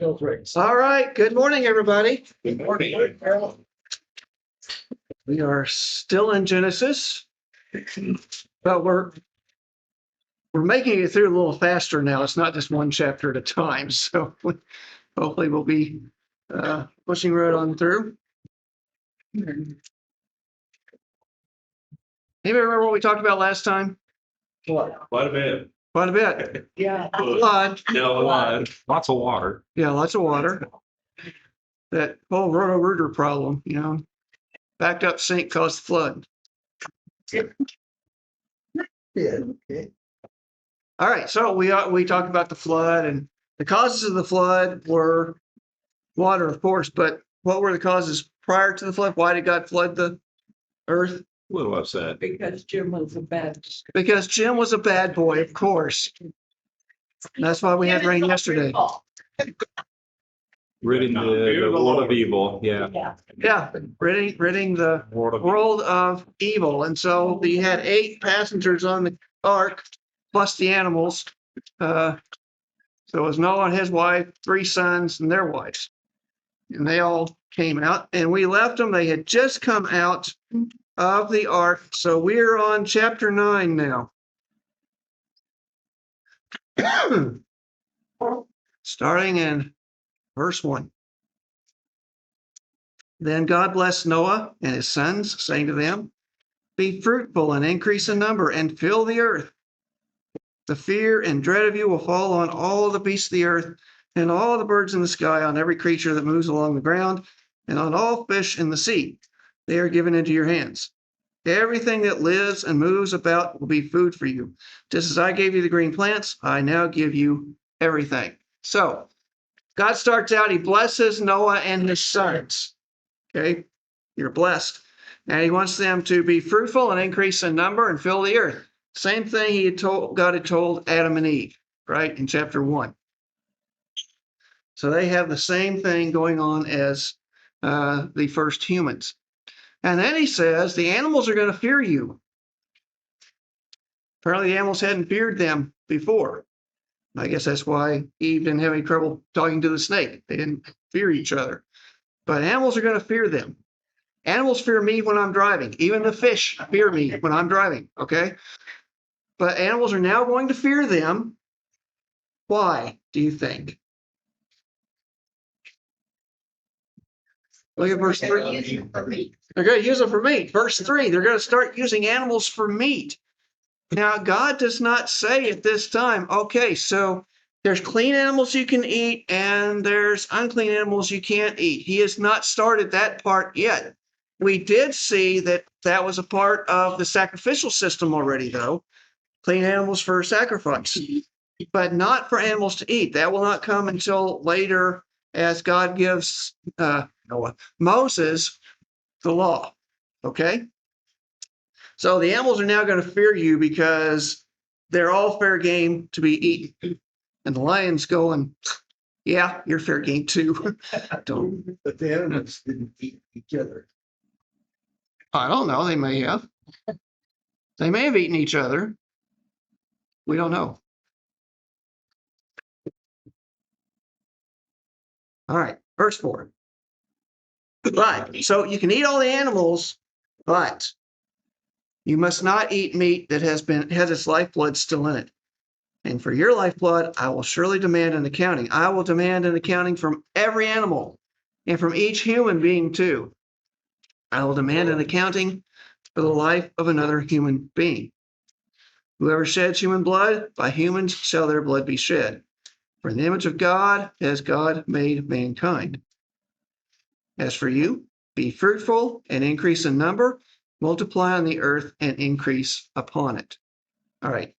All right. Good morning, everybody. Good morning. We are still in Genesis, but we're making it through a little faster now. It's not just one chapter at a time. So hopefully we'll be pushing right on through. Anybody remember what we talked about last time? Quite a bit. Quite a bit. Yeah. Flood. No, lots of water. Yeah, lots of water. That whole roto-rooter problem, backed up sink caused flood. Yeah. Okay. All right, so we talked about the flood, and the causes of the flood were water, of course, but what were the causes prior to the flood? Why did God flood the earth? A little upset. Because Jim was a bad. Because Jim was a bad boy, of course. That's why we had rain yesterday. Ridding the world of evil. Yeah. Yeah, ridding the world of evil. And so you had 8 passengers on the ark, plus the animals. So it was Noah and his wife, 3 sons and their wives. And they all came out, and we left them. They had just come out of the ark. So we're on chapter 9 now. Starting in verse 1. Then God blessed Noah and his sons, saying to them, "Be fruitful and increase in number and fill the earth. The fear and dread of you will fall on all the beasts of the earth and all the birds in the sky, on every creature that moves along the ground, and on all fish in the sea. They are given into your hands. Everything that lives and moves about will be food for you. Just as I gave you the green plants, I now give you everything." So God starts out, he blesses Noah and his sons. Okay, you're blessed. And he wants them to be fruitful and increase in number and fill the earth. Same thing God had told Adam and Eve, right, in chapter 1. So they have the same thing going on as the first humans. And then he says, the animals are going to fear you. Apparently the animals hadn't feared them before. I guess that's why Eve didn't have any trouble talking to the snake. They didn't fear each other. But animals are going to fear them. Animals fear me when I'm driving. Even the fish fear me when I'm driving, okay? But animals are now going to fear them. Why, do you think? Look at verse 3. They're going to use them for meat. Verse 3, they're going to start using animals for meat. Now, God does not say at this time, okay, so there's clean animals you can eat and there's unclean animals you can't eat. He has not started that part yet. We did see that that was a part of the sacrificial system already, though. Clean animals for sacrifice, but not for animals to eat. That will not come until later as God gives Moses the law, okay? So the animals are now going to fear you because they're all fair game to be eaten. And the lion's going, yeah, you're fair game too. Don't. But the animals didn't eat each other. I don't know. They may have. They may have eaten each other. We don't know. All right, verse 4. But, so you can eat all the animals, but you must not eat meat that has its lifeblood still in it. And for your lifeblood, I will surely demand an accounting. I will demand an accounting from every animal and from each human being too. I will demand an accounting for the life of another human being. Whoever sheds human blood, by humans shall their blood be shed. For in the image of God has God made mankind. As for you, be fruitful and increase in number, multiply on the earth and increase upon it. All right.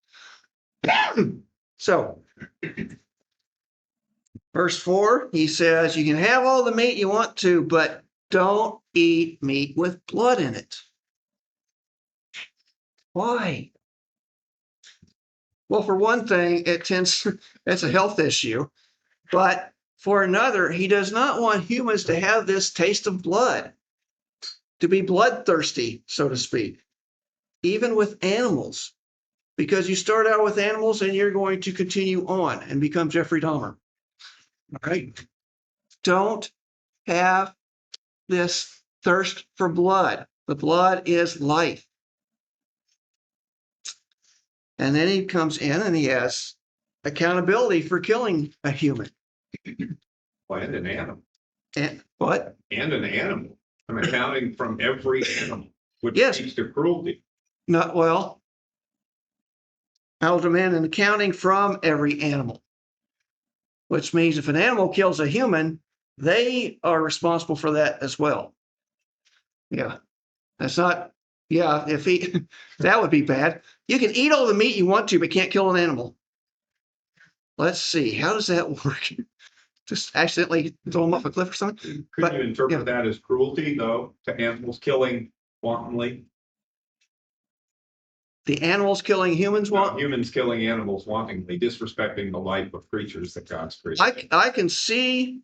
So, verse 4, he says, you can have all the meat you want to, but don't eat meat with blood in it. Why? Well, for one thing, it's a health issue. But for another, he does not want humans to have this taste of blood, to be bloodthirsty, so to speak, even with animals. Because you start out with animals and you're going to continue on and become Jeffrey Dahmer. All right. don't have this thirst for blood. The blood is life. And then he comes in and he has accountability for killing a human. And an animal. And what? And an animal. I'm accounting from every animal, which Yes. leads to cruelty. Not well. I will demand an accounting from every animal, which means if an animal kills a human, they are responsible for that as well. Yeah, that's not, yeah, if he, that would be bad. You can eat all the meat you want to, but can't kill an animal. Let's see, how does that work? Just accidentally throw them off a cliff or something? Could But, you interpret yeah. that as cruelty, though, to animals killing wantonly? The animals killing humans No, want, humans killing animals wantonly, disrespecting the life of creatures that God's created. I can see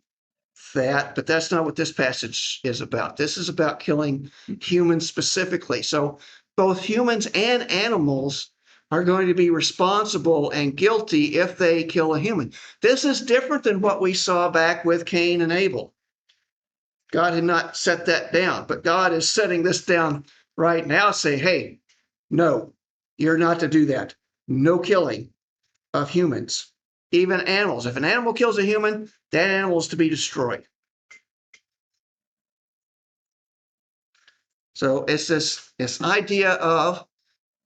that, but that's not what this passage is about. This is about killing humans specifically. So both humans and animals are going to be responsible and guilty if they kill a human. This is different than what we saw back with Cain and Abel. God had not set that down, but God is setting this down right now, say, hey, no, you're not to do that. No killing of humans, even animals. If an animal kills a human, that animal is to be destroyed. So it's this idea of,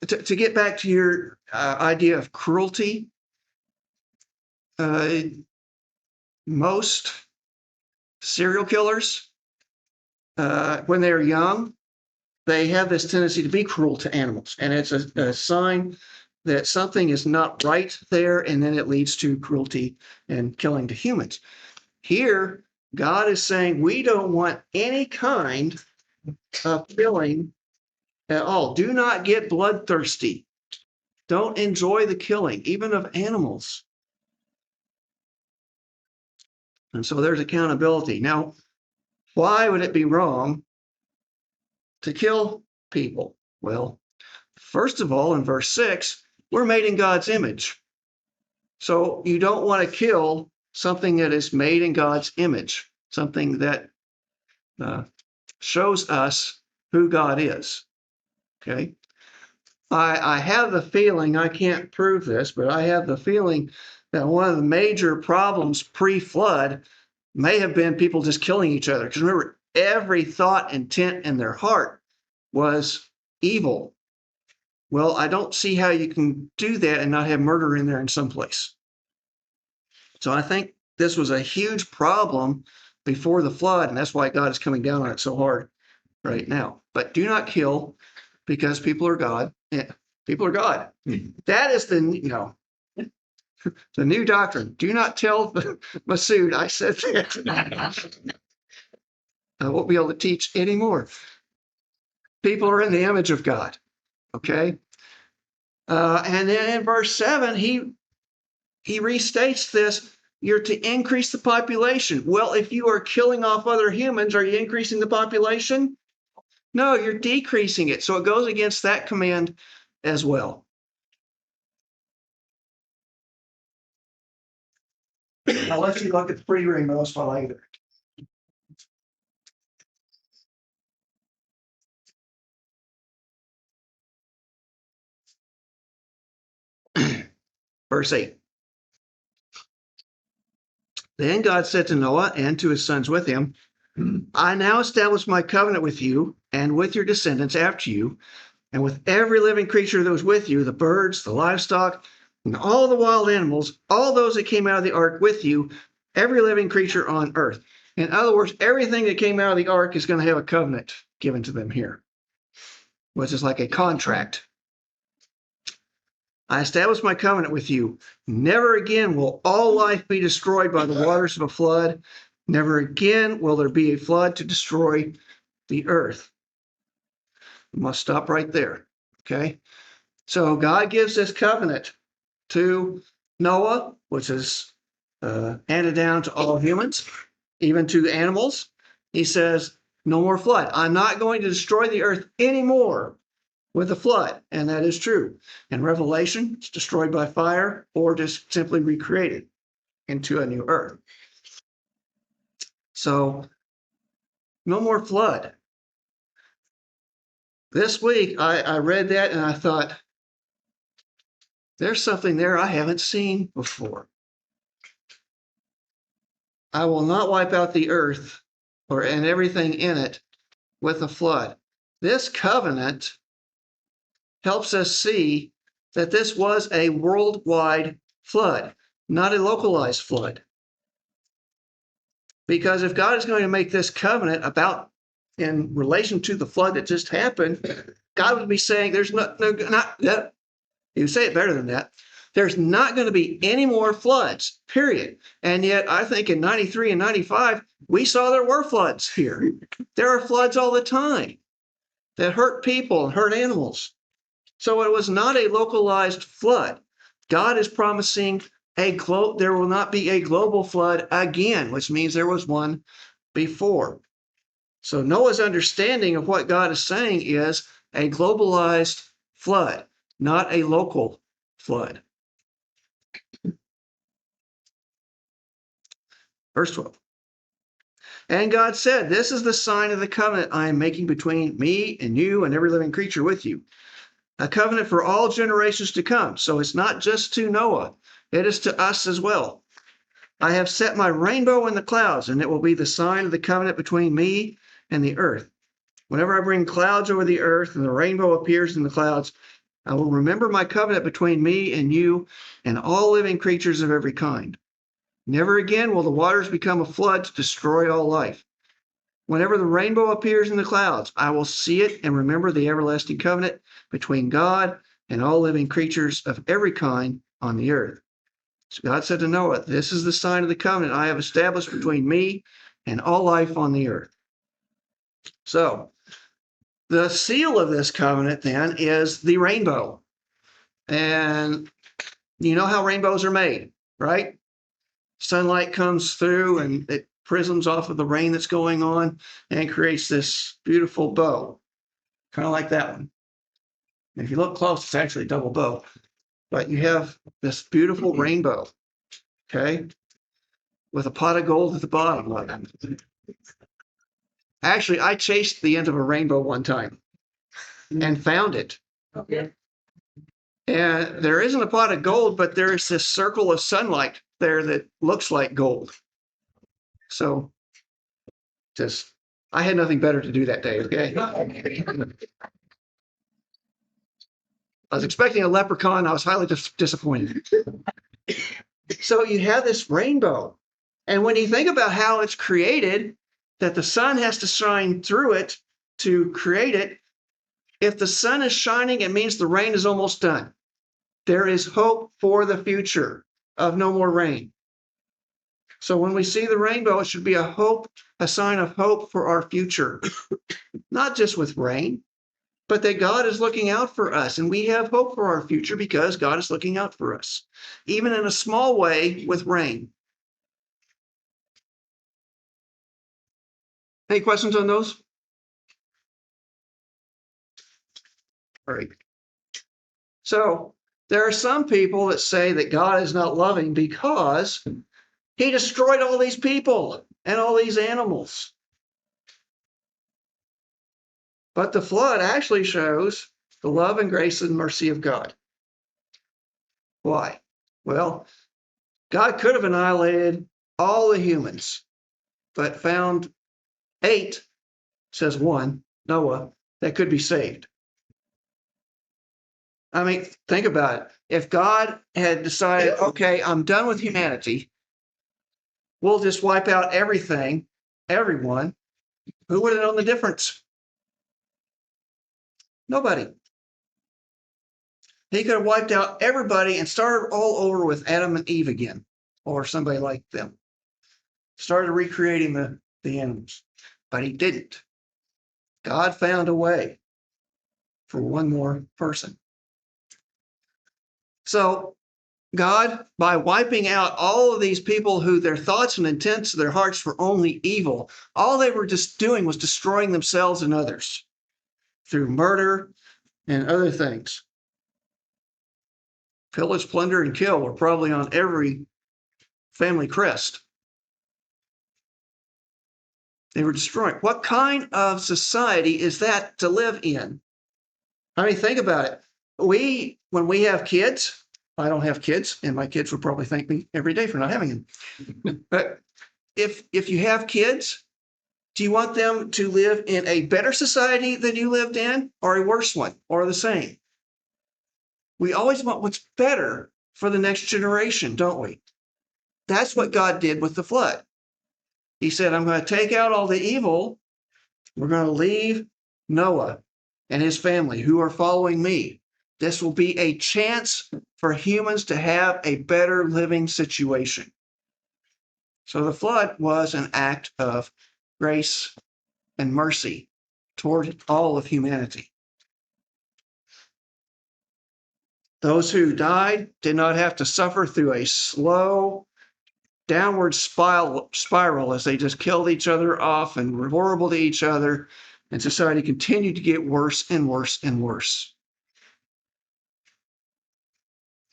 to get back to your idea of cruelty, most serial killers, when they're young, they have this tendency to be cruel to animals. And it's a sign that something is not right there, and then it leads to cruelty and killing to humans. Here, God is saying we don't want any kind of killing at all. Do not get bloodthirsty. Don't enjoy the killing, even of animals. And so there's accountability. Now, why would it be wrong to kill people? Well, first of all, in verse 6, we're made in God's image. So you don't want to kill something that is made in God's image, something that shows us who God is. Okay. I have the feeling, I can't prove this, but I have the feeling that one of the major problems pre-flood may have been people just killing each other. Because remember, every thought, intent in their heart was evil. Well, I don't see how you can do that and not have murder in there in some place. So I think this was a huge problem before the flood, and that's why God is coming down on it so hard right now. But do not kill, because people are God. Yeah, people are God. That is the new doctrine. Do not tell Masood I said that. I won't be able to teach anymore. People are in the image of God. Okay. And then in verse 7, he restates this. You're to increase the population. Well, if you are killing off other humans, are you increasing the population? No, you're decreasing it. So it goes against that command as well. I'll let you look at the pretty rainbows while I Verse 8. Then God said to Noah and to his sons with him, I now establish my covenant with you and with your descendants after you, and with every living creature that was with you, the birds, the livestock, and all the wild animals, all those that came out of the ark with you, every living creature on earth. In other words, everything that came out of the ark is going to have a covenant given to them here, which is like a contract. I establish my covenant with you. Never again will all life be destroyed by the waters of a flood. Never again will there be a flood to destroy the earth. We must stop right there. Okay. So God gives this covenant to Noah, which is handed down to all humans, even to animals. He says, no more flood. I'm not going to destroy the earth anymore with a flood. And that is true. In Revelation, it's destroyed by fire or just simply recreated into a new earth. So no more flood. This week, I read that and I thought, there's something there I haven't seen before. I will not wipe out the earth and everything in it with a flood. This covenant helps us see that this was a worldwide flood, not a localized flood. Because if God is going to make this covenant about in relation to the flood that just happened, God would be saying there's not that you say it better than that. There's not going to be any more floods, period. And yet I think in 93 and 95, we saw there were floods here. There are floods all the time that hurt people and hurt animals. So it was not a localized flood. God is promising there will not be a global flood again, which means there was one before. So Noah's understanding of what God is saying is a globalized flood, not a local flood. Verse 12. And God said, this is the sign of the covenant I am making between me and you and every living creature with you. A covenant for all generations to come. So it's not just to Noah, it is to us as well. I have set my rainbow in the clouds, and it will be the sign of the covenant between me and the earth. Whenever I bring clouds over the earth and the rainbow appears in the clouds, I will remember my covenant between me and you and all living creatures of every kind. Never again will the waters become a flood to destroy all life. Whenever the rainbow appears in the clouds, I will see it and remember the everlasting covenant between God and all living creatures of every kind on the earth. So God said to Noah, this is the sign of the covenant I have established between me and all life on the earth. So the seal of this covenant then is the rainbow. And you know how rainbows are made, right? Sunlight comes through and it prisms off of the rain that's going on and creates this beautiful bow, kind of like that one. And if you look close, it's actually a double bow, but you have this beautiful rainbow, okay, with a pot of gold at the bottom of it. Actually, I chased the end of a rainbow one time and found it. Okay. And there isn't a pot of gold, but there's this circle of sunlight there that looks like gold. So I had nothing better to do that day, okay? I was expecting a leprechaun. I was highly disappointed. So you have this rainbow. And when you think about how it's created, that the sun has to shine through it to create it, if the sun is shining, it means the rain is almost done. There is hope for the future of no more rain. So when we see the rainbow, it should be a sign of hope for our future, not just with rain, but that God is looking out for us. And we have hope for our future because God is looking out for us, even in a small way with rain. Any questions on those? All right. So there are some people that say that God is not loving because he destroyed all these people and all these animals. But the flood actually shows the love and grace and mercy of God. Why? Well, God could have annihilated all the humans, but found 8, says 1, Noah, that could be saved. I mean, think about it. If God had decided, okay, I'm done with humanity, we'll just wipe out everything, everyone, who would have known the difference? Nobody. He could have wiped out everybody and started all over with Adam and Eve again, or somebody like them. Started recreating the animals, but he didn't. God found a way for one more person. So God, by wiping out all of these people who their thoughts and intents of their hearts were only evil, all they were just doing was destroying themselves and others through murder and other things. Pillage, plunder, and kill were probably on every family crest. They were destroying. What kind of society is that to live in? I mean, think about it. When we have kids, I don't have kids, and my kids would probably thank me every day for not having them. But if you have kids, do you want them to live in a better society than you lived in, or a worse one, or the same? We always want what's better for the next generation, don't we? That's what God did with the flood. He said, I'm going to take out all the evil. We're going to leave Noah and his family who are following me. This will be a chance for humans to have a better living situation. So the flood was an act of grace and mercy toward all of humanity. Those who died did not have to suffer through a slow downward spiral as they just killed each other off and were horrible to each other, and society continued to get worse and worse and worse.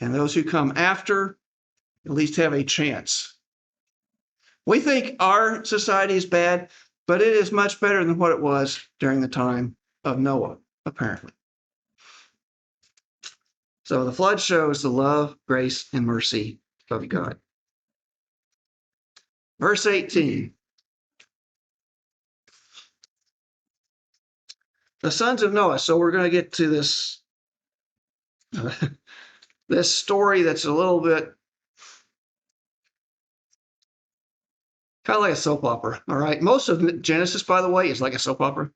And those who come after at least have a chance. We think our society is bad, but it is much better than what it was during the time of Noah, apparently. So the flood shows the love, grace, and mercy of God. Verse 18. The sons of Noah. So we're going to get to this, this story that's a little bit kind of like a soap opera. All right. Most of Genesis, by the way, is like a soap opera.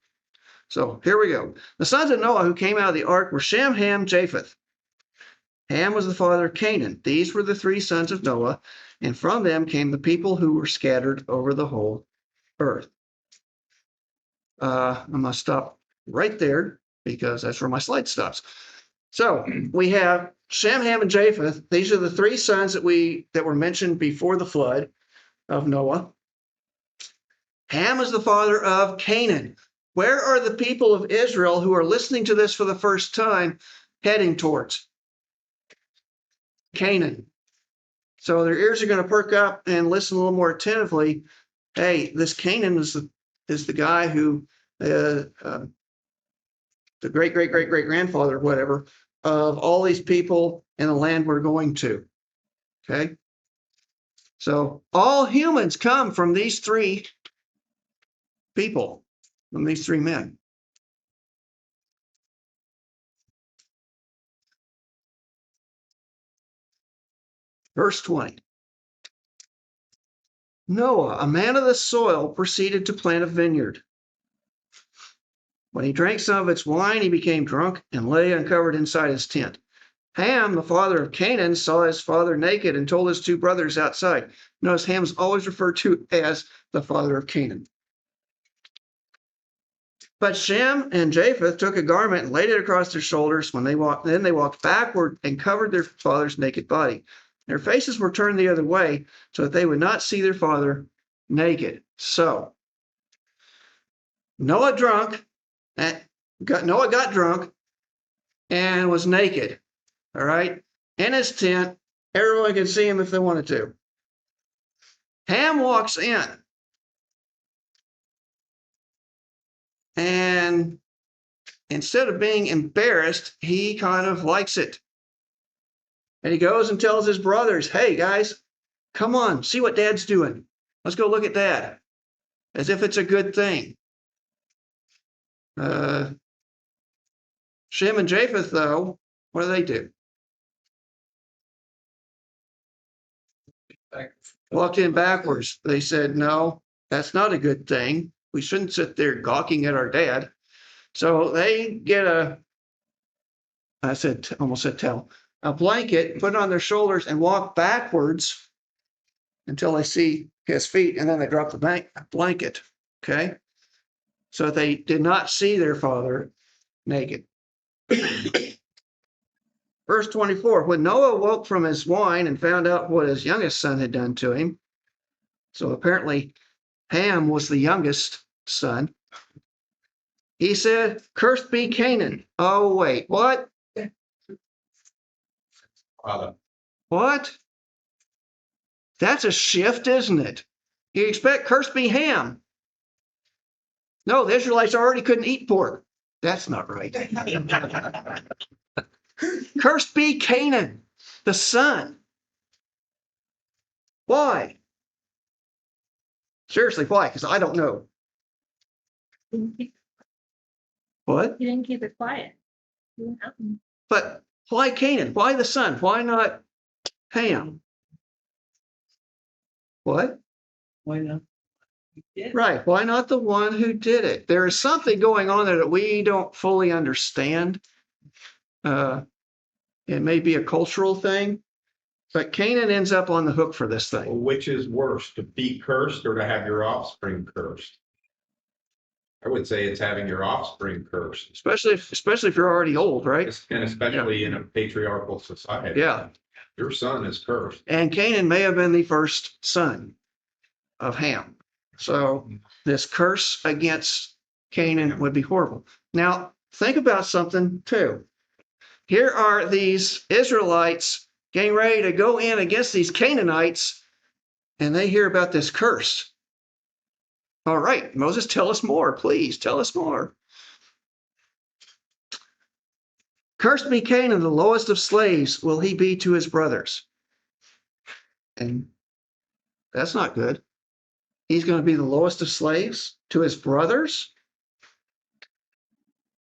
So here we go. The sons of Noah who came out of the ark were Shem, Ham, Japheth. Ham was the father of Canaan. These were the three sons of Noah, and from them came the people who were scattered over the whole earth. I'm going to stop right there because that's where my slide stops. So we have Shem, Ham, and Japheth. These are the three sons that were mentioned before the flood of Noah. Ham is the father of Canaan. Where are the people of Israel who are listening to this for the first time heading towards? Canaan. So their ears are going to perk up and listen a little more attentively. Hey, this Canaan is the guy who the great grandfather, whatever, of all these people in the land we're going to. Okay. So all humans come from these three people, from these three men. Verse 20. Noah, a man of the soil, proceeded to plant a vineyard. When he drank some of its wine, he became drunk and lay uncovered inside his tent. Ham, the father of Canaan, saw his father naked and told his two brothers outside. Notice Ham is always referred to as the father of Canaan. But Shem and Japheth took a garment and laid it across their shoulders. Then they walked backward and covered their father's naked body. Their faces were turned the other way so that they would not see their father naked. So Noah got drunk and was naked. All right, in his tent. Everyone could see him if they wanted to. Ham walks in. And instead of being embarrassed, he kind of likes it. And he goes and tells his brothers, hey, guys, come on, see what dad's doing. Let's go look at dad. As if it's a good thing. Shem and Japheth, though, what do? Walked in backwards. They said, no, that's not a good thing. We shouldn't sit there gawking at our dad. So they get a blanket, put it on their shoulders, and walk backwards until they see his feet, and then they drop the blanket. Okay? So they did not see their father naked. Verse 24, when Noah woke from his wine and found out what his youngest son had done to him, so apparently Ham was the youngest son, he said, cursed be Canaan. Oh, wait, what? What? That's a shift, isn't it? You expect cursed be Ham. No, the Israelites already couldn't eat pork. That's not right. Cursed be Canaan, the son. Why? Seriously, why? Because I don't know. What? He didn't keep it quiet. He didn't help him. But why Canaan? Why the son? Why not Ham? What? Why not? He did. Right. Why not the one who did it? There is something going on there that we don't fully understand. It may be a cultural thing, but Canaan ends up on the hook for this thing. Which is worse, to be cursed or to have your offspring cursed? I would say it's having your offspring cursed, Especially if you're already old, right? and especially in a patriarchal society. Yeah. Your son is cursed. And Canaan may have been the first son of Ham. So this curse against Canaan would be horrible. Now, think about something too. Here are these Israelites getting ready to go in against these Canaanites, and they hear about this curse. All right, Moses, tell us more, please. Tell us more. Cursed be Canaan, the lowest of slaves will he be to his brothers. And that's not good. He's going to be the lowest of slaves to his brothers.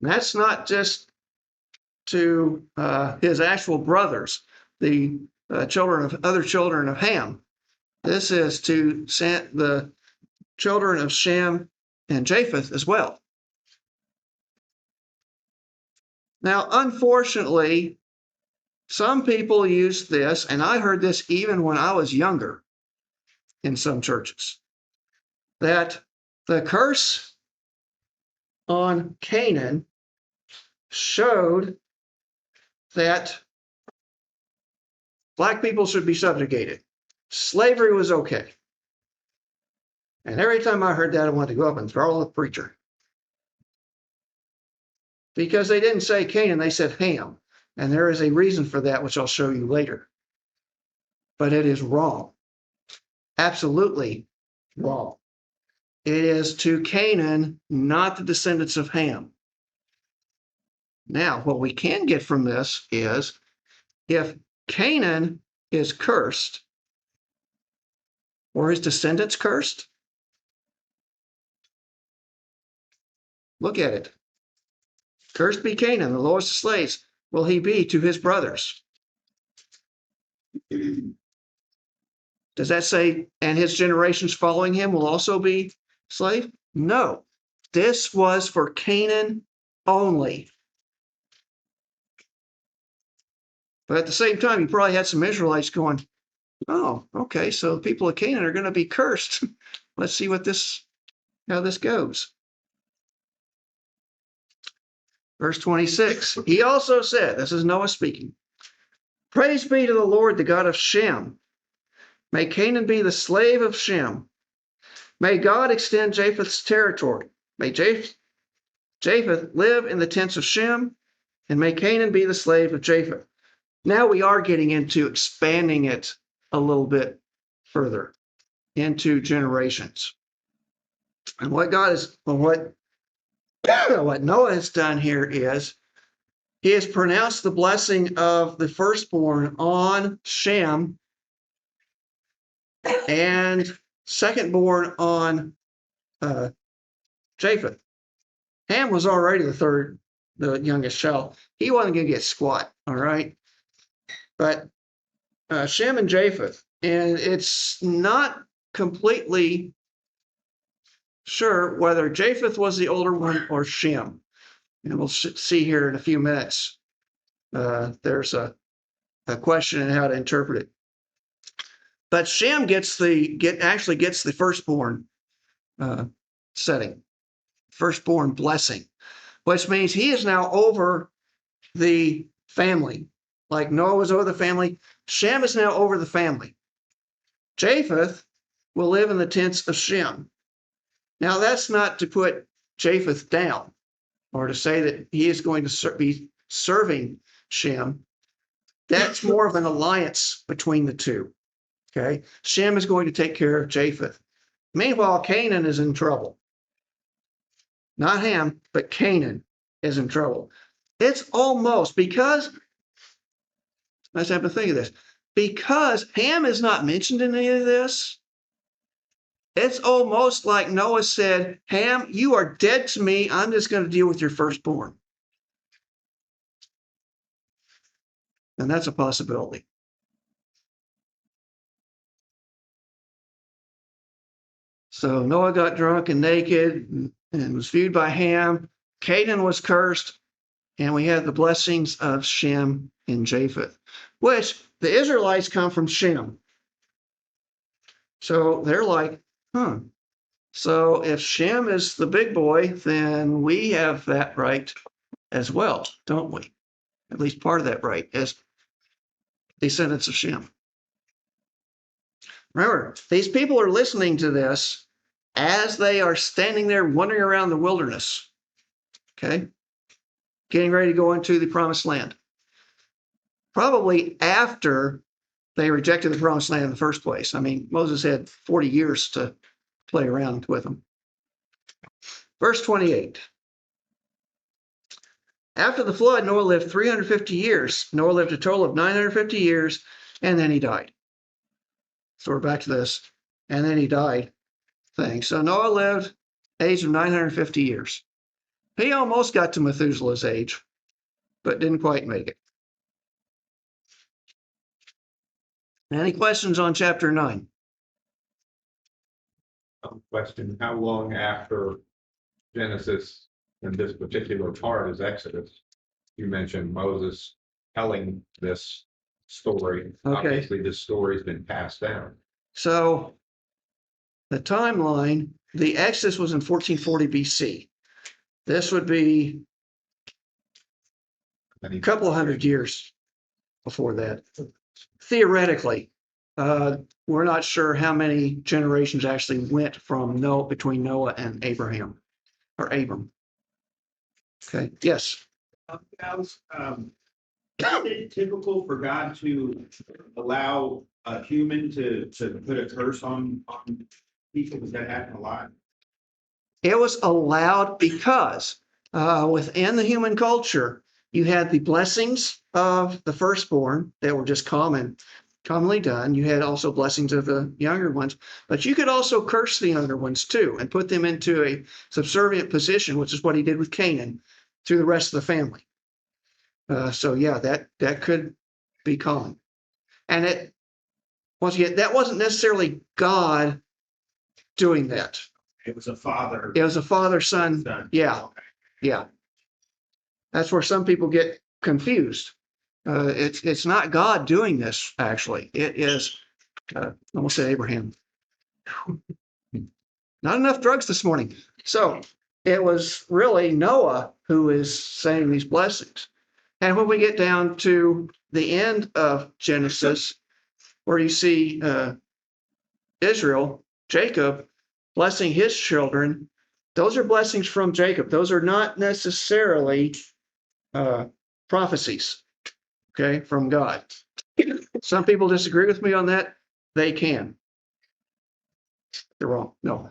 And that's not just to his actual brothers, the other children of Ham. This is to the children of Shem and Japheth as well. Now, unfortunately, some people use this, and I heard this even when I was younger in some churches, that the curse on Canaan showed that Black people should be subjugated. Slavery was okay. And every time I heard that, I wanted to go up and throw the preacher. Because they didn't say Canaan, they said Ham. And there is a reason for that, which I'll show you later. But it is wrong. Absolutely wrong. It is to Canaan, not the descendants of Ham. Now, what we can get from this is if Canaan is cursed, or his descendants cursed, look at it. Cursed be Canaan, the lowest of slaves will he be to his brothers. Does that say, and his generations following him will also be slave? No, this was for Canaan only. But at the same time, you probably had some Israelites going, oh, okay, so the people of Canaan are going to be cursed. Let's see how this goes. Verse 26, he also said, this is Noah speaking, praise be to the Lord, the God of Shem. May Canaan be the slave of Shem. May God extend Japheth's territory. May Japheth live in the tents of Shem, and may Canaan be the slave of Japheth. Now we are getting into expanding it a little bit further into generations. And what Noah has done here is he has pronounced the blessing of the firstborn on Shem and secondborn on Japheth. Ham was already the youngest child. He wasn't going to get squat, all right? But Shem and Japheth, and it's not completely sure whether Japheth was the older one or Shem. And we'll see here in a few minutes. There's a question in how to interpret it. But Shem actually gets the firstborn setting, firstborn blessing, which means he is now over the family. Like Noah was over the family, Shem is now over the family. Japheth will live in the tents of Shem. Now, that's not to put Japheth down or to say that he is going to be serving Shem. That's more of an alliance between the two. Okay. Shem is going to take care of Japheth. Meanwhile, Canaan is in trouble. not Ham, but Canaan is in trouble. It's almost because, let's have to think of this, because Ham is not mentioned in any of this. It's almost like Noah said, Ham, you are dead to me. I'm just going to deal with your firstborn. And that's a possibility. So Noah got drunk and naked and was viewed by Ham. Canaan was cursed. And we have the blessings of Shem and Japheth, which the Israelites come from Shem. So they're like, so if Shem is the big boy, then we have that right as well, don't we? At least part of that right as descendants of Shem. Remember, these people are listening to this as they are standing there wandering around the wilderness, okay? Getting ready to go into the promised land. Probably after they rejected the promised land in the first place. I mean, Moses had 40 years to play around with them. Verse 28. After the flood, Noah lived 350 years. Noah lived a total of 950 years, and then he died. So we're back to this. And then he died thing. So Noah lived age of 950 years. He almost got to Methuselah's age, but didn't quite make it. Any questions on chapter 9? Question, how long after Genesis in this particular part is Exodus? You mentioned Moses telling this story. Okay. Obviously, this story's been passed down. So the timeline, the Exodus was in 1440 BC. This would be a couple of hundred years before that. Theoretically, we're not sure how many generations actually went from Noah, between Noah and Abraham or Abram. Okay, yes. Is it typical for God to allow a human to put a curse on people? Does that happen a lot? It was allowed because within the human culture, you had the blessings of the firstborn that were just commonly done. You had also blessings of the younger ones, but you could also curse the younger ones too and put them into a subservient position, which is what he did with Canaan through the rest of the family. So yeah, that could be common. And it, once again, that wasn't necessarily God doing that. It was a father. It was a father-son. Son. Yeah, yeah. That's where some people get confused. It's not God doing this, actually. It is, I almost said Abraham. Not enough drugs this morning. So it was really Noah who is saying these blessings. And when we get down to the end of Genesis, where you see Israel, Jacob, blessing his children, those are blessings from Jacob. Those are not necessarily prophecies, okay, from God. Some people disagree with me on that. They can. They're wrong. No,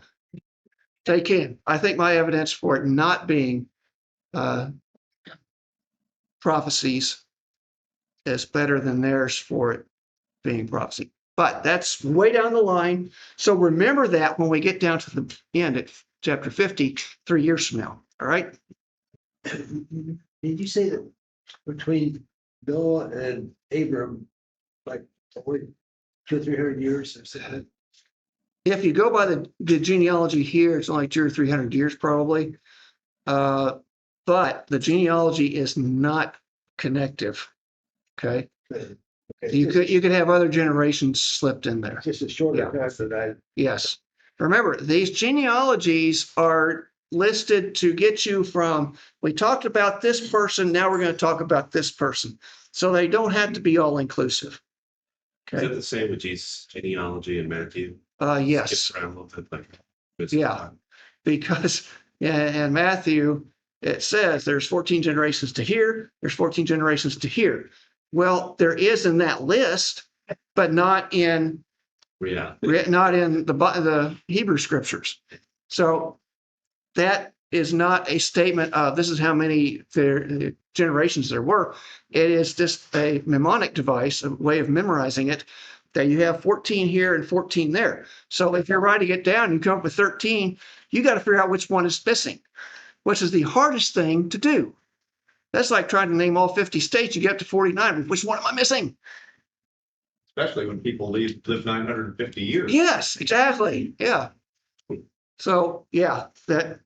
they can. I think my evidence for it not being prophecies is better than theirs for it being prophecy. But that's way down the line. So remember that when we get down to the end at chapter 50, 3 years from now. All right. Did you say that between Noah and Abram, like 200 or 300 years? If you go by the genealogy here, it's only 200 or 300 years probably. But the genealogy is not connective. Okay. You could have other generations slipped in there. Just a shorter Yeah. cut than I. Yes. Remember, these genealogies are listed to get you from, we talked about this person, now we're going to talk about this person. So they don't have to be all inclusive. Is Okay. it the same with Jesus' genealogy in Matthew? Yes. Skips around a little bit, like. Yeah. Because in Matthew, it says there's 14 generations to here, there's 14 generations to here. Well, there is in that list, but not in Yeah. not in the Hebrew scriptures. So that is not a statement of this is how many generations there were. It is just a mnemonic device, a way of memorizing it, that you have 14 here and 14 there. So if you're writing it down, you come up with 13, you got to figure out which one is missing, which is the hardest thing to do. That's like trying to name all 50 states. You get up to 49. Which one am I missing? Especially when people live 950 years. Yes, exactly. Yeah. So yeah, that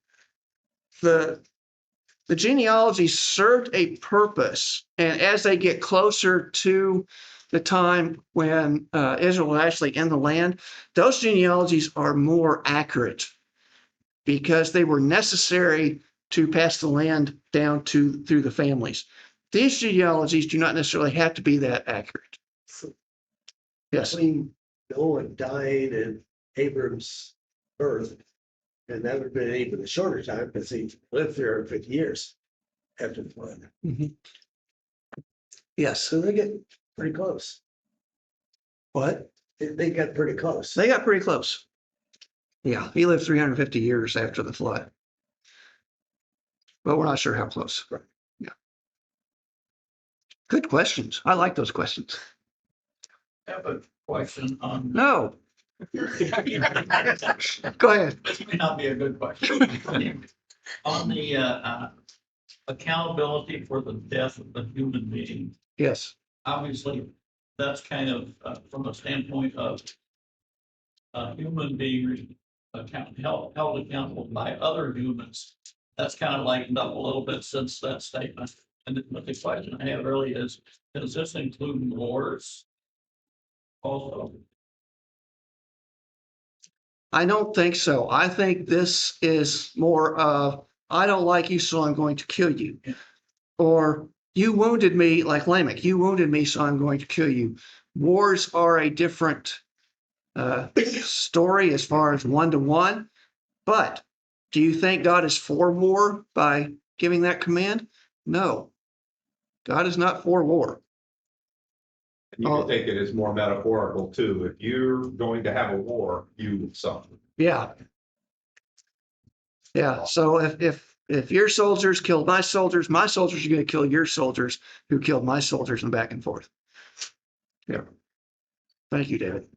the genealogy served a purpose, and as they get closer to the time when Israel was actually in the land, those genealogies are more accurate because they were necessary to pass the land down through the families. These genealogies do not necessarily have to be that accurate. Yes. Between Noah dying and Abram's birth, and that would have been even a shorter time because he lived 350 years after the flood. Yes. So they get pretty close. What? They got pretty close. They got pretty close. Yeah, he lived 350 years after the flood. But we're not sure how close. Right. Yeah. Good questions. I like those questions. I have a question on. No, This go ahead. may not be a good question. On the accountability for the death of a human being, Yes. obviously, that's kind of from a standpoint of a human being held accountable by other humans. That's kind of lightened up a little bit since that statement. And but the question I have really is, does this include wars also? I don't think so. I think this is more of, I don't like you, so I'm going to kill you. Or you wounded me, like Lamech, you wounded me, so I'm going to kill you. Wars are a different story as far as one-to-one. But do you think God is for war by giving that command? No. God is not for war. And you can take it as more metaphorical too. If you're going to have a war, you suffer. Yeah. Yeah. So if your soldiers killed my soldiers are going to kill your soldiers who killed my soldiers, and back and forth. Yeah. Thank you, David.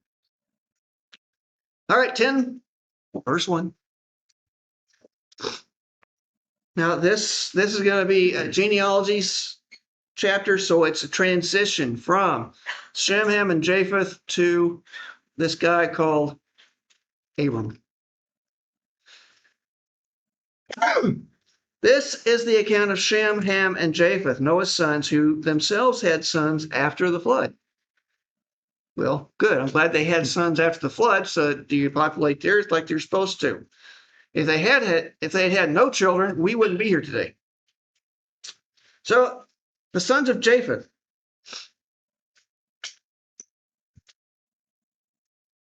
All right, 10, verse 1. Now this is going to be a genealogies chapter, so it's a transition from Shem, Ham, and Japheth to this guy called Abram. This is the account of Shem, Ham, and Japheth, Noah's sons, who themselves had sons after the flood. Well, good. I'm glad they had sons after the flood, so do you populate the earth like they're supposed to? If they had no children, we wouldn't be here today. So the sons of Japheth.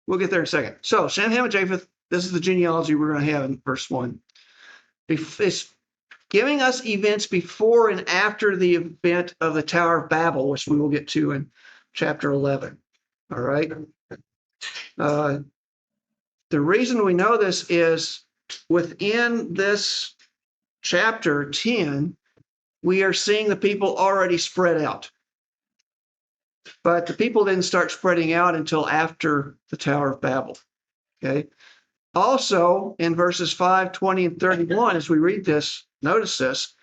We'll get there in a second. So Shem, Ham, and Japheth, this is the genealogy we're going to have in verse 1. It's giving us events before and after the event of the Tower of Babel, which we will get to in chapter 11. All right. The reason we know this is within this chapter 10, we are seeing the people already spread out. But the people didn't start spreading out until after the Tower of Babel. Okay. Also, in verses 5, 20, and 31, as we read this, notice this,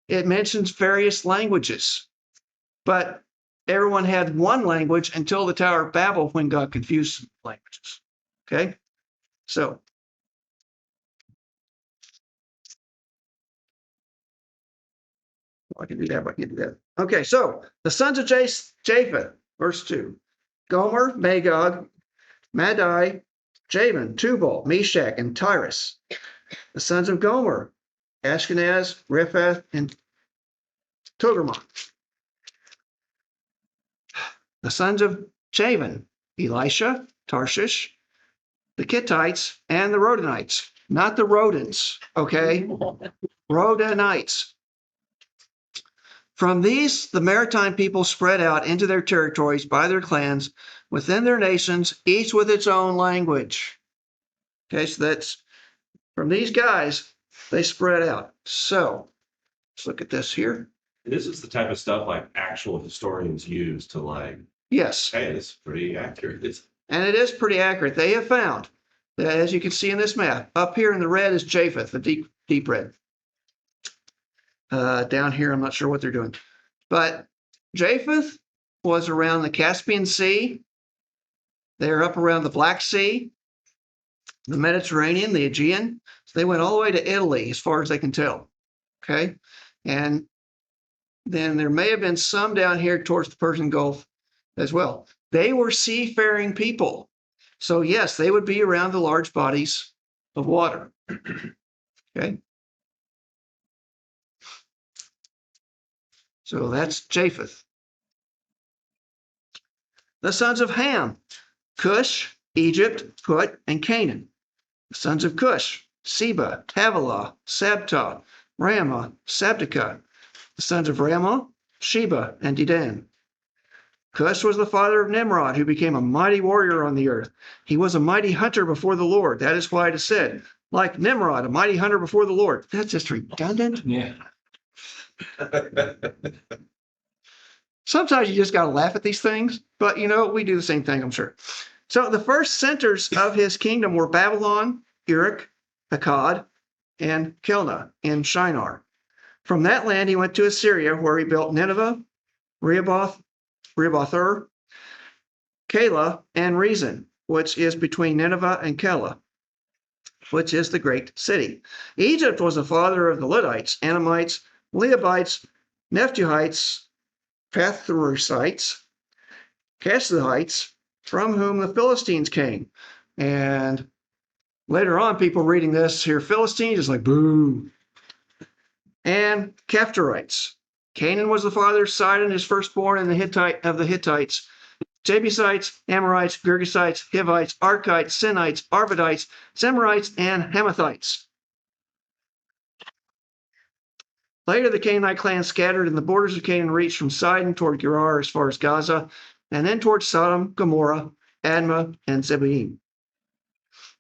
it mentions various languages. But everyone had one language until the Tower of Babel, when God confused languages. Okay. So I can do that, I can do that. Okay, so the sons of Japheth, verse 2. Gomer, Magog, Madai, Javan, Tubal, Meshach, and Tyrus. The sons of Gomer, Ashkenaz, Riphath, and Togarmah. The sons of Javan, Elisha, Tarshish, the Kittites, and the Rodanites. Not the rodents, okay? Rodanites. From these, the maritime people spread out into their territories by their clans within their nations, each with its own language. Okay, so that's from these guys, They spread out. So let's look at this here. This is the type of stuff like actual historians use to like, Yes, hey, it's pretty accurate. It's and it is pretty accurate. They have found that, as you can see in this map, up here in the red is Japheth, the deep red. Down here, I'm not sure what they're doing. But Japheth was around the Caspian Sea. They're up around the Black Sea, the Mediterranean, the Aegean. So they went all the way to Italy, as far as they can tell. Okay. And then there may have been some down here towards the Persian Gulf as well. They were seafaring people. So, yes, they would be around the large bodies of water. Okay. So that's Japheth. The sons of Ham, Cush, Egypt, Put, and Canaan. The sons of Cush, Seba, Havilah, Sabta, Ramah, Sabteka. The sons of Ramah, Sheba, and Dedan. Cush was the father of Nimrod, who became a mighty warrior on the earth. He was a mighty hunter before the Lord. That is why it is said, like Nimrod, a mighty hunter before the Lord. That's just redundant. Yeah. Sometimes you just got to laugh at these things, but we do the same thing, I'm sure. So the first centers of his kingdom were Babylon, Uruk, Akkad, and Kelna in Shinar. From that land, he went to Assyria, where he built Nineveh, Rehoboth, Keilah, and Rezin, which is between Nineveh and Keilah, which is the great city. Egypt was the father of the Luddites, Anamites, Leabites, Nephtuhites, Pathrusites, Casluhites, from whom the Philistines came. And later on, people reading this hear Philistines, is like, boo. And Caphtorites. Canaan was the father of Sidon, his firstborn, and the Hittites, Jebusites, Amorites, Girgasites, Hivites, Arkites, Sinites, Arvadites, Zemarites, and Hamathites. Later, the Canaanite clans scattered, and the borders of Canaan reached from Sidon toward Gerar as far as Gaza, and then towards Sodom, Gomorrah, Admah, and Zeboim,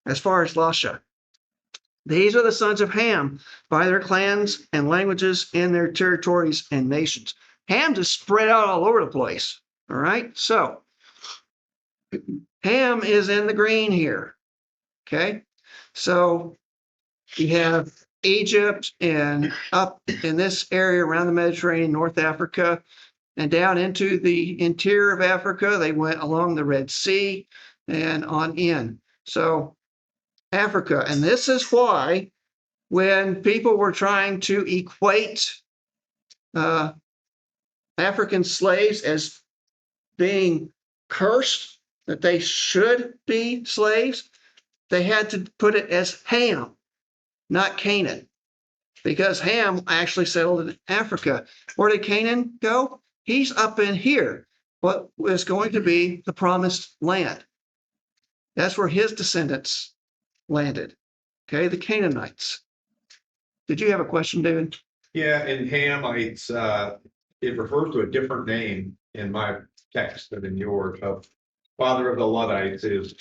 as far as Lasha. These are the sons of Ham by their clans and languages in their territories and nations. Ham just spread out all over the place. All right. So Ham is in the green here. Okay. So you have Egypt and up in this area around the Mediterranean, North Africa, and down into the interior of Africa. They went along the Red Sea and on in. So Africa. And this is why when people were trying to equate African slaves as being cursed, that they should be slaves, they had to put it as Ham, not Canaan, because Ham actually settled in Africa. Where did Canaan go? He's up in here, what was going to be the promised land. That's where his descendants landed. Okay, the Canaanites. Did you have a question, David? Yeah, in Hamites, it refers to a different name in my text than in yours. Of father of the Luddites is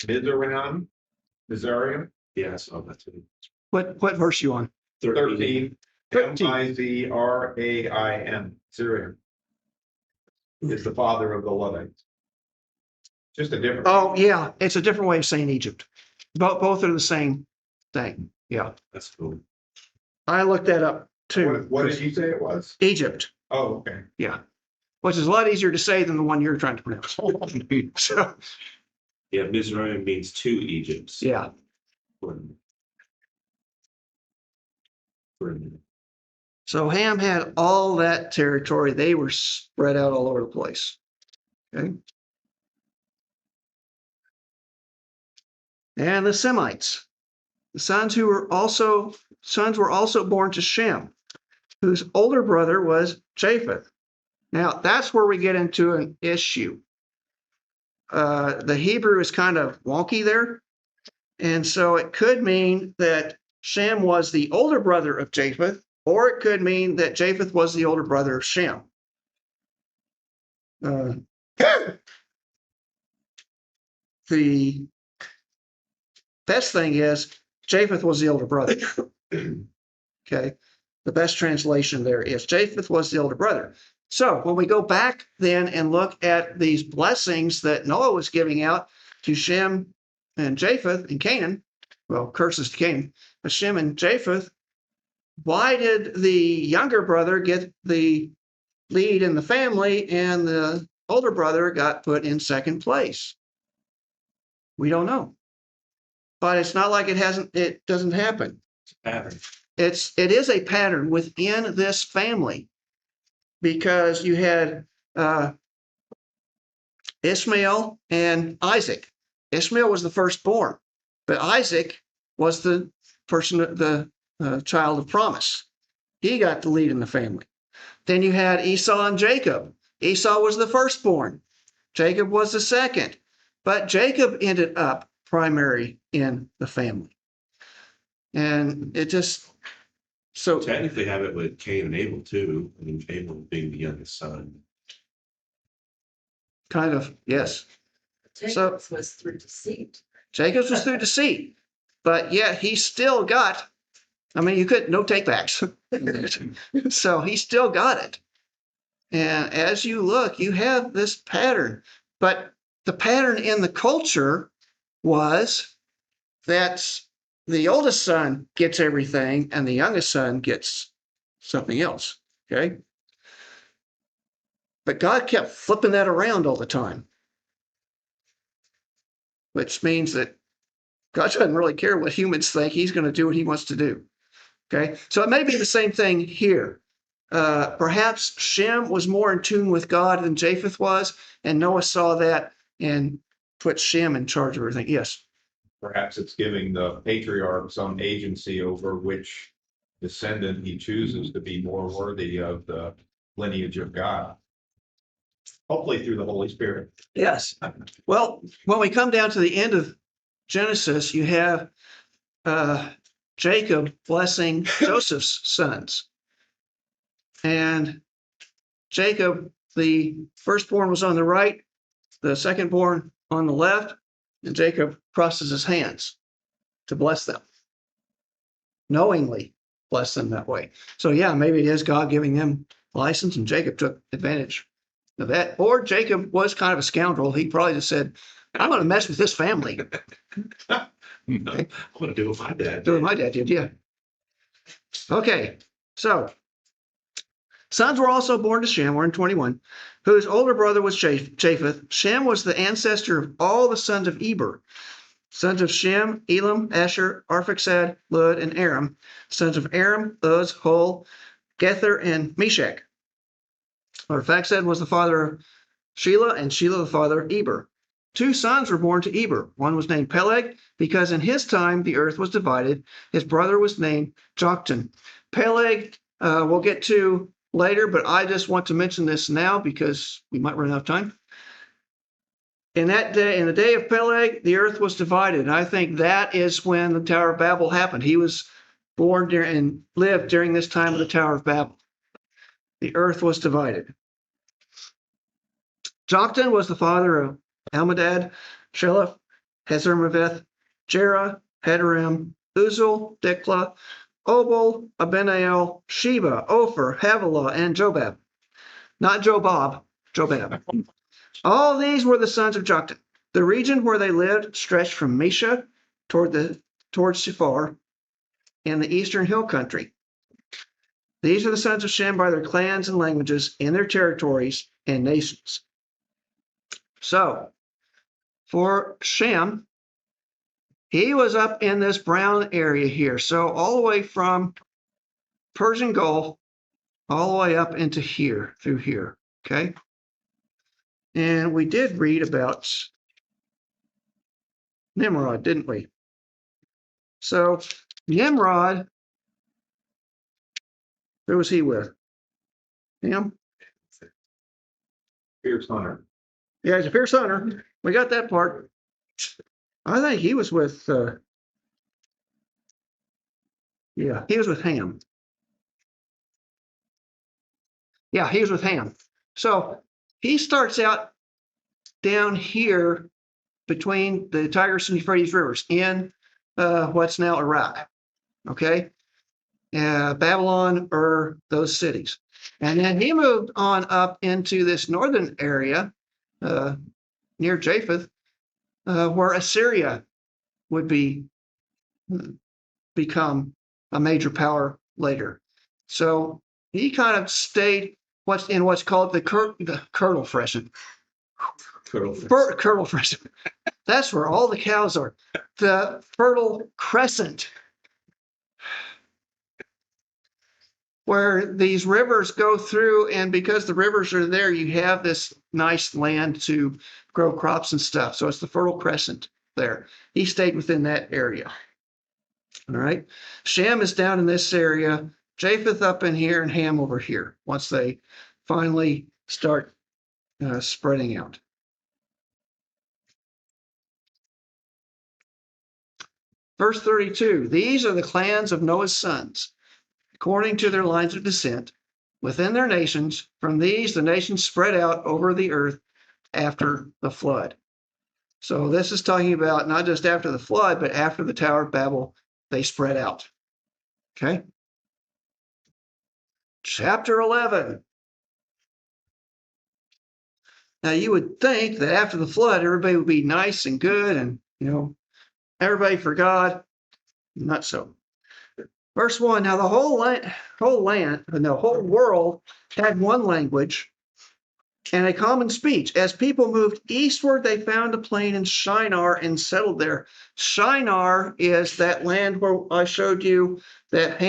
Mizraim. yeah, I saw that too. What verse you on? 13. 13. Mizraim. Syrian is the father of the Luddites. Just a different. Oh, yeah, it's a different way of saying Egypt. Both are the same thing. Yeah, That's cool. I looked that up too. What did you say it was? Egypt, Oh, okay. yeah, which is a lot easier to say than the one you're trying to pronounce. So, Yeah, Mizraim means two Egypts. yeah, For- for a minute. so Ham had all that territory. They were spread out all over the place. Okay. And the Semites, the sons were also born to Shem, whose older brother was Japheth. Now that's where we get into an issue. The Hebrew is kind of wonky there, and so it could mean that Shem was the older brother of Japheth, or it could mean that Japheth was the older brother of Shem. The best thing is Japheth was the older brother. Okay. The best translation there is Japheth was the older brother. So when we go back then and look at these blessings that Noah was giving out to Shem and Japheth and Canaan, well, curses to Canaan, but Shem and Japheth, why did the younger brother get the lead in the family and the older brother got put in second place? We don't know. But it's not like it doesn't happen. Pattern. It is a pattern within this family, because you had Ishmael and Isaac. Ishmael was the firstborn, but Isaac was the person, the child of promise. He got the lead in the family. Then you had Esau and Jacob. Esau was the firstborn. Jacob was the second, but Jacob ended up primary in the family. And it just, so Technically have it with Cain and Abel too. I mean, Abel being the youngest son. kind of, yes. Jacob's was through deceit. Jacob's was through deceit, but yet he still got, I mean, you could, no takebacks. So he still got it. And as you look, you have this pattern, but the pattern in the culture was that the oldest son gets everything and the youngest son gets something else. Okay. But God kept flipping that around all the time, which means that God doesn't really care what humans think. He's going to do what he wants to do. Okay. So it may be the same thing here. Perhaps Shem was more in tune with God than Japheth was, and Noah saw that and put Shem in charge of everything. Yes. Perhaps it's giving the patriarch some agency over which descendant he chooses to be more worthy of the lineage of God. Hopefully through the Holy Spirit. Yes. Well, when we come down to the end of Genesis, you have Jacob blessing Joseph's sons. And Jacob, the firstborn, was on the right, the secondborn on the left, and Jacob crosses his hands to bless them, knowingly bless them that way. So yeah, maybe it is God giving them license, and Jacob took advantage of that. Or Jacob was kind of a scoundrel. He probably just said, I'm going to mess with this family. I'm going to do what my dad Do what did. my dad did, yeah. Okay, so sons were also born to Shem, we're in 21, whose older brother was Japheth. Shem was the ancestor of all the sons of Eber. Sons of Shem, Elam, Asher, Arphaxad, Lud, and Aram. Sons of Aram, Uz, Hul, Gether, and Meshach. Arphaxad was the father of Shelah, and Shelah the father of Eber. 2 sons were born to Eber. One was named Peleg, because in his time the earth was divided. His brother was named Joktan. Peleg, we'll get to later, but I just want to mention this now because we might run out of time. In that day, in the day of Peleg, the earth was divided. And I think that is when the Tower of Babel happened. He was born during and lived during this time of the Tower of Babel. The earth was divided. Joktan was the father of Almadad, Sheleph, Hazarmaveth, Jerah, Hadoram, Uzal, Diklah, Obal, Abimael, Sheba, Ophir, Havilah, and Jobab. Not Jobab, Jobab. All these were the sons of Joktan. The region where they lived stretched from Mesha towards Sephar in the eastern hill country. These are the sons of Shem by their clans and languages in their territories and nations. So, for Shem, he was up in this brown area here. So all the way from Persian Gulf, all the way up into here, through here, okay? And we did read about Nimrod, didn't we? So Nimrod, who was he with? Him? Fierce hunter. Yeah, he's a fierce hunter. We got that part. I think he was with, yeah, he was with Ham. Yeah, he was with Ham. So he starts out down here between the Tigris and Euphrates rivers in what's now Iraq. Okay. Babylon, those cities. And then he moved on up into this northern area near Japheth, where Assyria would become a major power later. So he kind of stayed what's called the Kirtle Crescent. Kirtle Crescent. That's where all the cows are. The Fertile Crescent, where these rivers go through, and because the rivers are there, you have this nice land to grow crops and stuff. So it's the Fertile Crescent there. He stayed within that area. All right. Shem is down in this area, Japheth up in here, and Ham over here once they finally start spreading out. Verse 32, these are the clans of Noah's sons, according to their lines of descent, within their nations. From these, the nations spread out over the earth after the flood. So this is talking about not just after the flood, but after the Tower of Babel, they spread out. Okay. Chapter 11. Now you would think that after the flood, everybody would be nice and good and, everybody for God. Not so. Verse 1, now the whole world had one language and a common speech. As people moved eastward, they found a plain in Shinar and settled there. Shinar is that land where I showed you that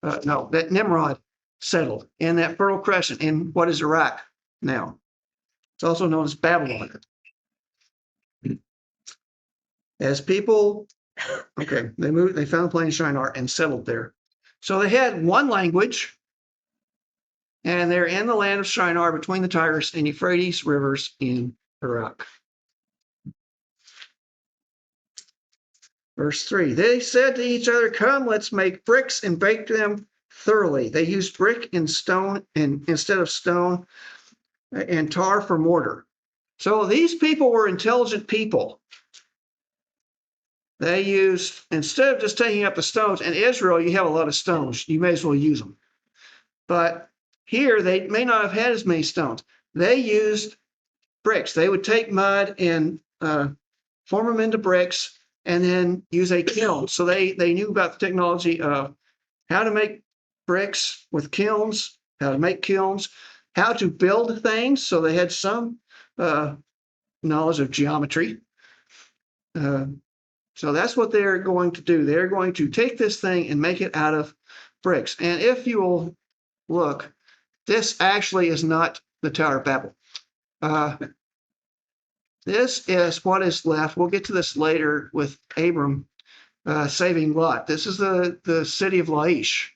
that Nimrod settled in that Fertile Crescent in what is Iraq now. It's also known as Babylon. As people, they found a plain in Shinar and settled there. So they had one language, and they're in the land of Shinar between the Tigris and Euphrates rivers in Iraq. Verse 3, they said to each other, come, let's make bricks and bake them thoroughly. They used brick and stone instead of stone, and tar for mortar. So these people were intelligent people. They used, instead of just taking up the stones, in Israel, you have a lot of stones. You may as well use them. But here, they may not have had as many stones. They used bricks. They would take mud and form them into bricks and then use a kiln. So they knew about the technology of how to make bricks with kilns, how to make kilns, how to build things. So they had some knowledge of geometry. So that's what they're going to do. They're going to take this thing and make it out of bricks. And if you will look, this actually is not the Tower of Babel. This is what is left. We'll get to this later with Abram saving Lot. This is the city of Laish.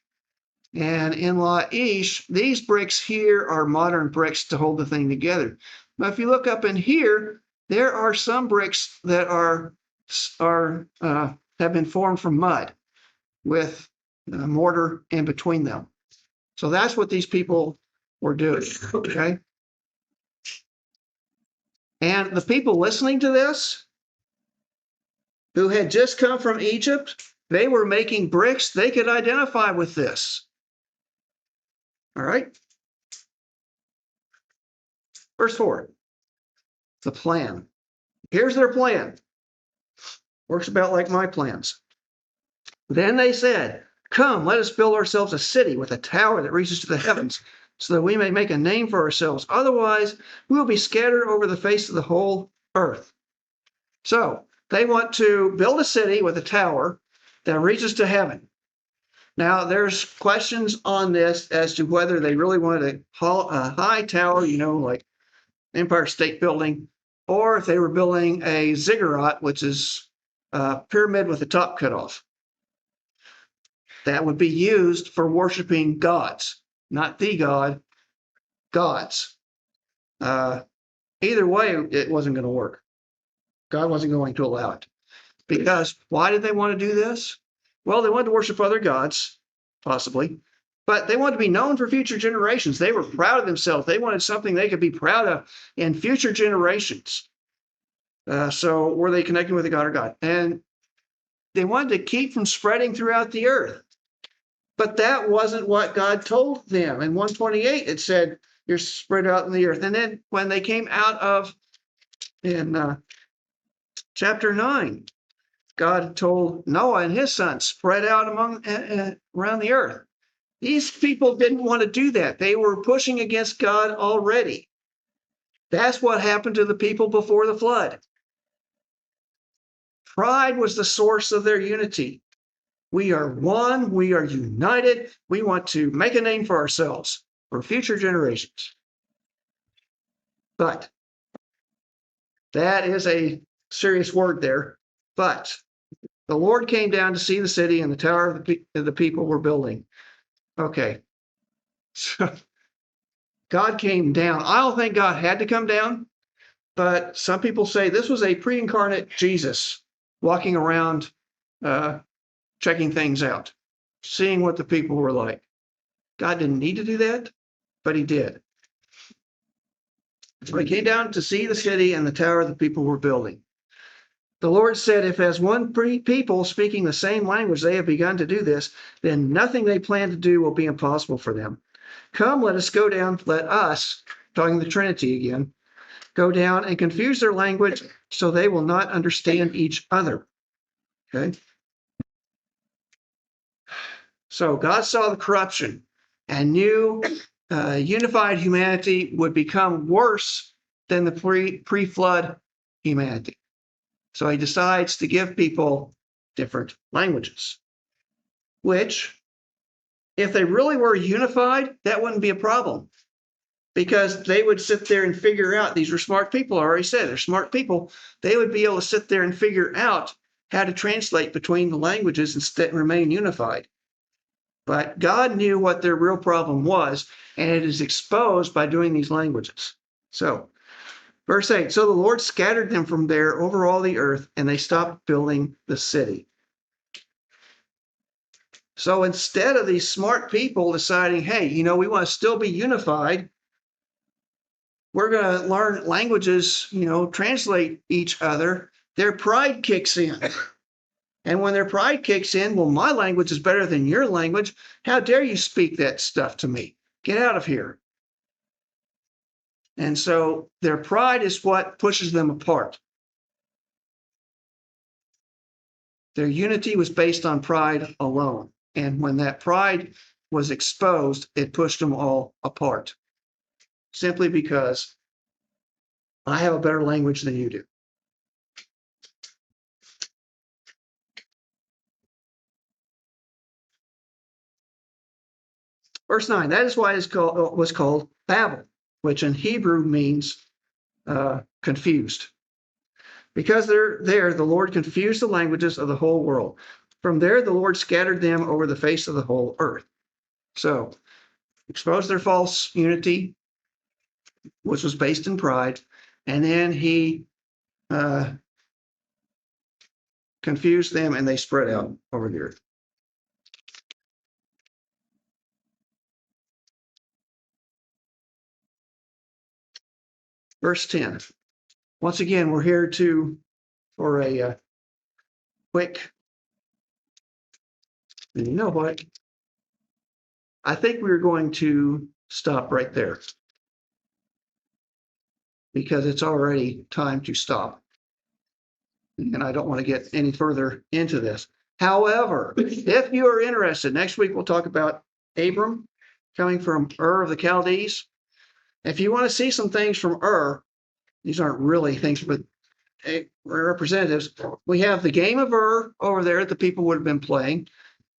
And in Laish, these bricks here are modern bricks to hold the thing together. But if you look up in here, there are some bricks that have been formed from mud with mortar in between them. So that's what these people were doing. Okay. And the people listening to this, who had just come from Egypt, they were making bricks. They could identify with this. All right. Verse 4, the plan. Here's their plan. Works about like my plans. Then they said, come, let us build ourselves a city with a tower that reaches to the heavens, so that we may make a name for ourselves. Otherwise, we will be scattered over the face of the whole earth. So they want to build a city with a tower that reaches to heaven. Now, there's questions on this as to whether they really wanted a high tower, like Empire State Building, or if they were building a ziggurat, which is a pyramid with the top cut off. That would be used for worshiping gods, not the god, gods. Either way, it wasn't going to work. God wasn't going to allow it. Because why did they want to do this? Well, they wanted to worship other gods, possibly, but they wanted to be known for future generations. They were proud of themselves. They wanted something they could be proud of in future generations. So were they connecting with a god or God? And they wanted to keep from spreading throughout the earth. But that wasn't what God told them. In 128, it said, you're spread out in the earth. And then when they came out of, in chapter 9, God told Noah and his sons, spread out around the earth. These people didn't want to do that. They were pushing against God already. That's what happened to the people before the flood. Pride was the source of their unity. We are one, we are united, we want to make a name for ourselves for future generations. But that is a serious word there. But the Lord came down to see the city and the tower of the people were building. Okay. So God came down. I don't think God had to come down, but some people say this was a pre-incarnate Jesus walking around, checking things out, seeing what the people were like. God didn't need to do that, but he did. So he came down to see the city and the tower the people were building. The Lord said, if as one people speaking the same language they have begun to do this, then nothing they plan to do will be impossible for them. Come, let us go down, let us, talking the Trinity again, go down and confuse their language so they will not understand each other. Okay. So God saw the corruption and knew unified humanity would become worse than the pre-flood humanity. So he decides to give people different languages, which, if they really were unified, that wouldn't be a problem because they would sit there and figure out, these were smart people, I already said, they're smart people. They would be able to sit there and figure out how to translate between the languages and remain unified. But God knew what their real problem was, and it is exposed by doing these languages. So, verse 8, so the Lord scattered them from there over all the earth, and they stopped building the city. So instead of these smart people deciding, hey, we want to still be unified, we're going to learn languages, translate each other, their pride kicks in. And when their pride kicks in, well, my language is better than your language. How dare you speak that stuff to me? Get out of here. And so their pride is what pushes them apart. Their unity was based on pride alone. And when that pride was exposed, it pushed them all apart. Simply because I have a better language than you do. Verse 9, that is why it was called Babel, which in Hebrew means confused. Because they're there, the Lord confused the languages of the whole world. From there, the Lord scattered them over the face of the whole earth. So, exposed their false unity, which was based in pride, and then he confused them and they spread out over the earth. Verse 10. Once again, we're here for a quick, and you know what? I think we're going to stop right there because it's already time to stop. And I don't want to get any further into this. However, if you are interested, next week we'll talk about Abram coming from Ur of the Chaldees. If you want to see some things from Ur, these aren't really things, but representatives. We have the game of Ur over there that the people would have been playing.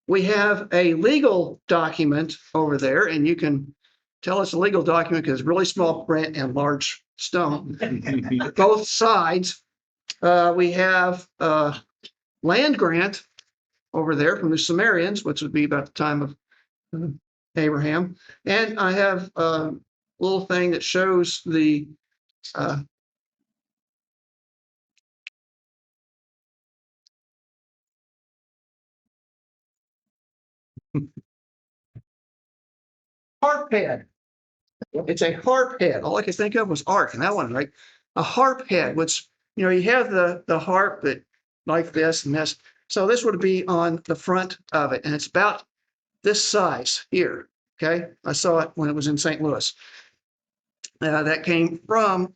We have a legal document over there, and you can tell it's a legal document because it's really small print and large stone. Both sides. We have a land grant over there from the Sumerians, which would be about the time of Abraham. And I have a little thing that shows the harp head. It's a harp head. All I could think of was ark, and that one, right? A harp head, which, you have the harp that like this and this. So this would be on the front of it, and it's about this size here. Okay, I saw it when it was in St. Louis. That came from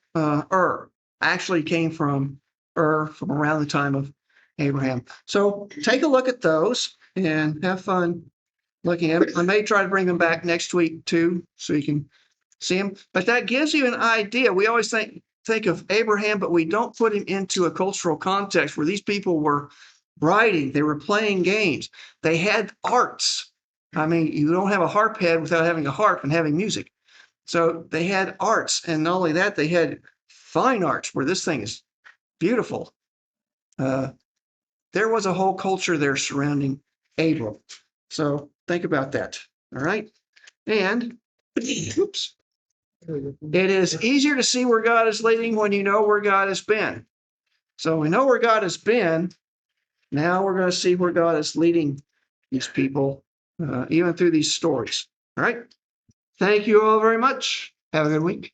actually came from from around the time of Abraham. So take a look at those and have fun looking at it. I may try to bring them back next week too, so you can see them. But that gives you an idea. We always think of Abraham, but we don't put him into a cultural context where these people were writing, they were playing games, they had arts. I mean, you don't have a harp head without having a harp and having music. So they had arts, and not only that, they had fine arts where this thing is beautiful. There was a whole culture there surrounding Abram. So think about that. All right. And oops. It is easier to see where God is leading when you know where God has been. So we know where God has been. Now we're going to see where God is leading these people, even through these stories. All right. Thank you all very much. Have a good week.